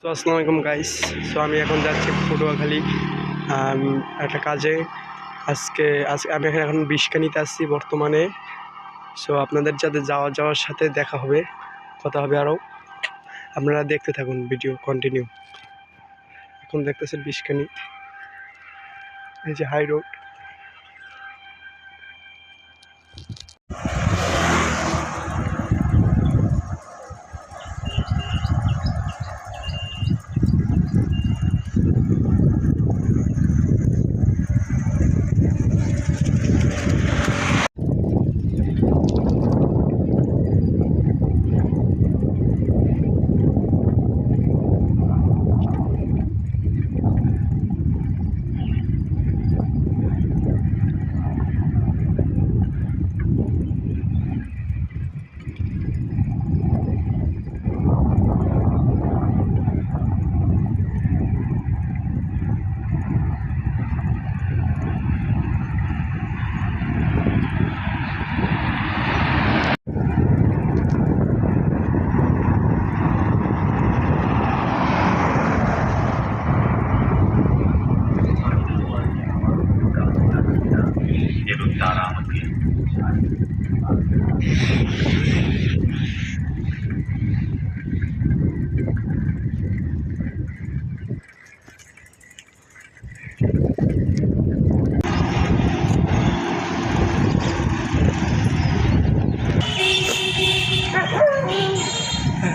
তো আসসালামু আলাইকুম গাইস। সো আমি এখন যাচ্ছি পটুয়াখালী একটা কাজে। আজকে আমি এখন বিষকানিতে আসছি বর্তমানে। সো আপনাদের যাদের যাওয়ার সাথে দেখা হবে, কথা হবে আরও। আপনারা দেখতে থাকুন, ভিডিও কন্টিনিউ। এখন দেখতেছেন বিষকানি, এই যে হাই রোড।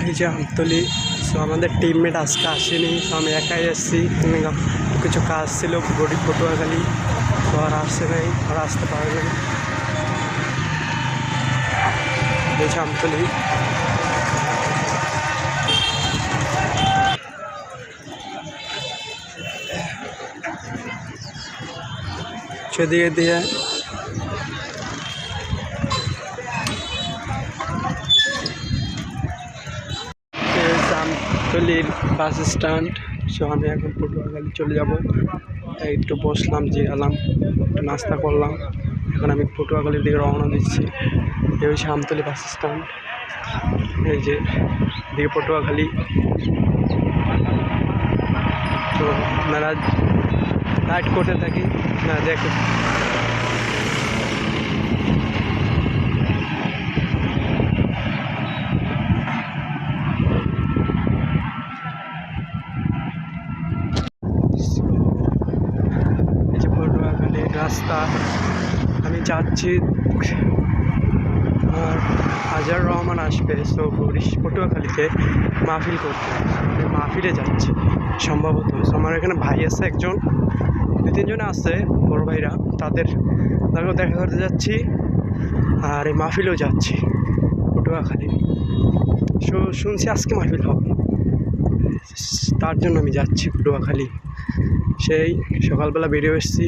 এই যে আমতলি। সো আমাদের টিমমেট আজকে আসেনি, তো আমি একাই এসেছি। কিছু কাজ ছিল গরিব পটুয়াখালী, তো আর আসছে নাই, আর আসতে পারবে না। এই যে আমতলি। সেদিকে দিয়ে আমতলির বাস স্ট্যান্ড। সো আমি এখন পটুয়াখালী চলে যাব। একটু বসলাম, জিরালাম, একটু নাস্তা করলাম। এখন আমি পটুয়াখালীর দিকে রওনা দিচ্ছি। এই হচ্ছে আমতলি বাস স্ট্যান্ড। এই যে দিকে পটুয়াখালী। তো আপনারা রাইড করতে থাকি, না দেখে। এই যে পটুয়াখালীর রাস্তা, আমি যাচ্ছি। আর হাজার রহমান আসবে। সো পটুয়াখালীতে মাহফিল করতে, আমি মাহফিলে যাচ্ছি সম্ভবত। সো আমার এখানে ভাই আছে একজন, 2-3 জন আছে বড় ভাইরা, তাদেরকেও দেখা করতে যাচ্ছি। আর এই মাহফিলেও যাচ্ছি পটুয়াখালী। সো শুনছি আজকে মাহফিল হবে, তার জন্য আমি যাচ্ছি পটুয়াখালী। সেই সকালবেলা বেরিয়ে এসেছি,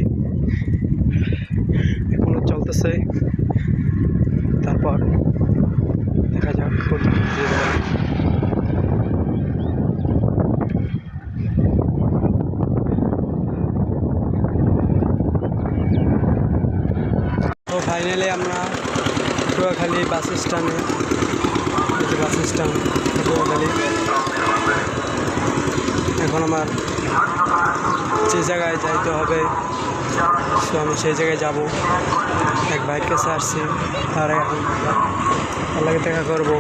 এখনও চলতেছে। তারপর দেখা যাক কোথায় যেতে পারি। তো ফাইনালি আমরা পটুয়াখালী বাস স্ট্যান্ডে, বাস স্ট্যান্ড পটুয়াখালী। এখন আমার যে জায়গায় যাইতে হবে, তো আমি সেই জায়গায় যাব। এক ভাইয়ের কাছে আসছি, আর এখন আল্লাহকে দেখা করবো।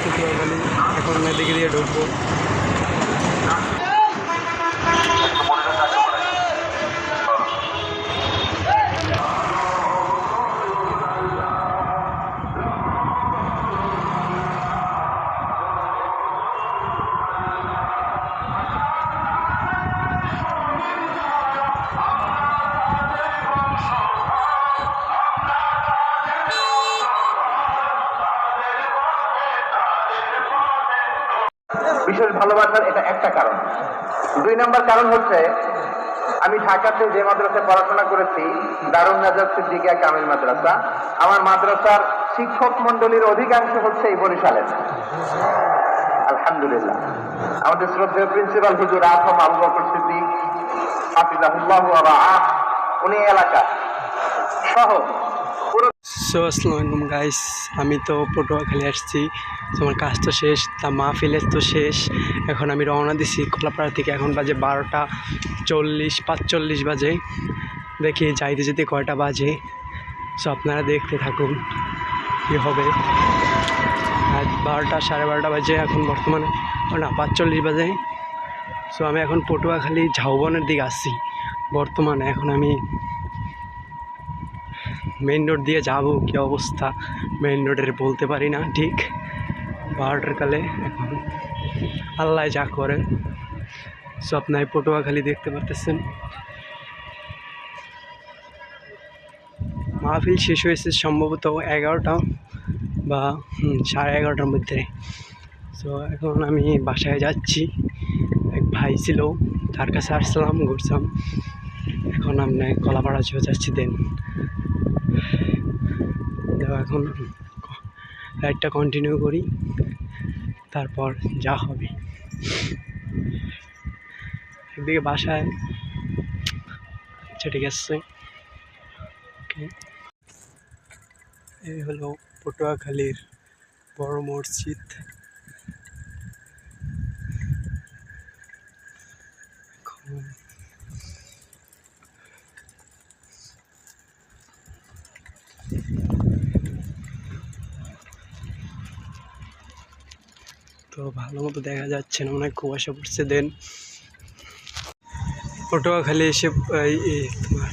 পটুয়াখালী এখন এদিকে দিয়ে ঢুকবো। বিশেষ ভালোবাসার এটা একটা কারণ। 2 নম্বর কারণ হচ্ছে, আমি ঢাকাতে যে মাদ্রাসায় পড়াশোনা করেছি, দারুন নাজাত সিদ্দিকিয়া কামিল মাদ্রাসা, আমার মাদ্রাসার শিক্ষক মন্ডলীর অধিকাংশ হচ্ছে এই বরিশালের। আলহামদুলিল্লাহ। আমাদের শ্রদ্ধেয় প্রিন্সিপাল হুজুর আজম আবু বকর সিদ্দিক হাফিজাহুল্লাহ ওয়া রাআহ, উনি এলাকা সহ পুরো সো আসসালামু আলাইকুম গাইস, আমি তো পটুয়াখালী আসছি। তো আমার কাজ তো শেষ, তা মাহফিলের তো শেষ। এখন আমি রওনা দিছি কলাপাড়া থেকে। এখন বাজে 12:45 বাজে। দেখি যাইতে যেতে কয়টা বাজে। সো আপনারা দেখতে থাকুন কী হবে। আর 12:30 বাজে এখন বর্তমানে, না 45 বাজে। সো আমি এখন পটুয়াখালী ঝাউবনের দিকে আসছি বর্তমানে। এখন আমি মেইন রোড দিয়ে যাবো, কী অবস্থা মেইন রোডের বলতে পারি না ঠিক। 12টার কালে এখন আল্লাহ যা করে। সো আপনার পটুয়াখালী দেখতে পারতেছেন। মাহফিল শেষ হয়েছে সম্ভবত 11টা বা 11:30টার মধ্যে। সো এখন আমি বাসায় যাচ্ছি। এক ভাই ছিল, তার কাছে আসলাম, ঘুরছিলাম। এখন আপনি কলাপাড়া যাচ্ছি। এখন রাইডটা কন্টিনিউ করি, তারপর যা হবে। একদিকে বাসায়, আচ্ছা ঠিক আছে। ওকে, এই হলো পটুয়াখালীর বড় মসজিদ। তো ভালো মতো দেখা যাচ্ছে না, অনেক কুয়াশা পড়ছে। পটুয়াখালী এসে তোমার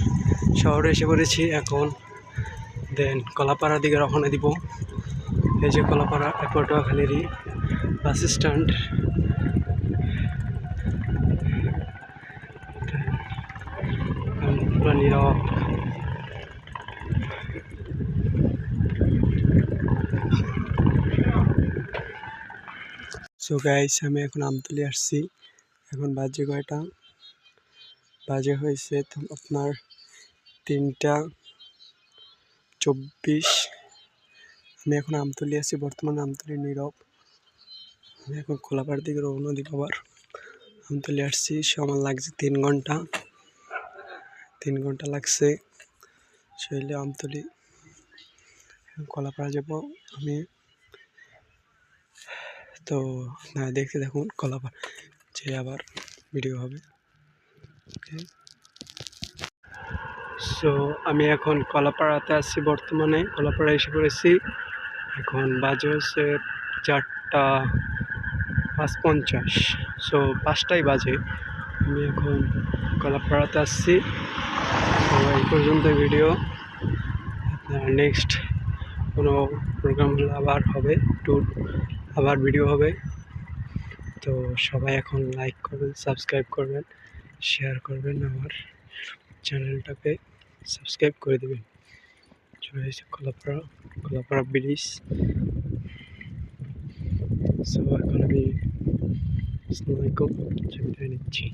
শহরে এসে পড়েছি। এখন কলাপাড়ার দিকে রওনা দিব। এই যে কলাপাড়া, পটুয়াখালীরই বাস স্ট্যান্ড। পুরো নীরব। সো গাইস, আমি এখন আমতলী আসছি। এখন বাজে কয়টা? বাজে হয়েছে তো আপনার 3টা 24। আমি এখন আমতলী আছি বর্তমানে। আমতলী নীরব। আমি এখন খোলাপাড়ার দিকে রওনা দিব। আবার আমতলী আসছি, সময় লাগছে 3 ঘন্টা। 3 ঘন্টা লাগছে। শৈলে আমতলী কলাপাড়া যাব আমি। তো আপনারা দেখতে থাকুন, কলাপাড়া যে আবার ভিডিও হবে। সো আমি এখন কলাপাড়াতে আছি বর্তমানে। কলাপাড়া এসে পড়েছি। এখন বাজে হচ্ছে 4:50। সো 5টাই বাজে। আমি এখন কলাপাড়াতে আসছি। তো এই পর্যন্ত ভিডিও। আপনার নেক্সট কোনো প্রোগ্রাম হলে আবার হবে, ট্যুর আবার ভিডিও হবে। তো সবাই এখন লাইক করবেন, সাবস্ক্রাইব করবেন, শেয়ার করবেন, আমার চ্যানেলটাকে সাবস্ক্রাইব করে দেবেন। চলে এসেছে কলাপাড়া ব্রিজ। সো এখন আমি ছবি নিচ্ছি।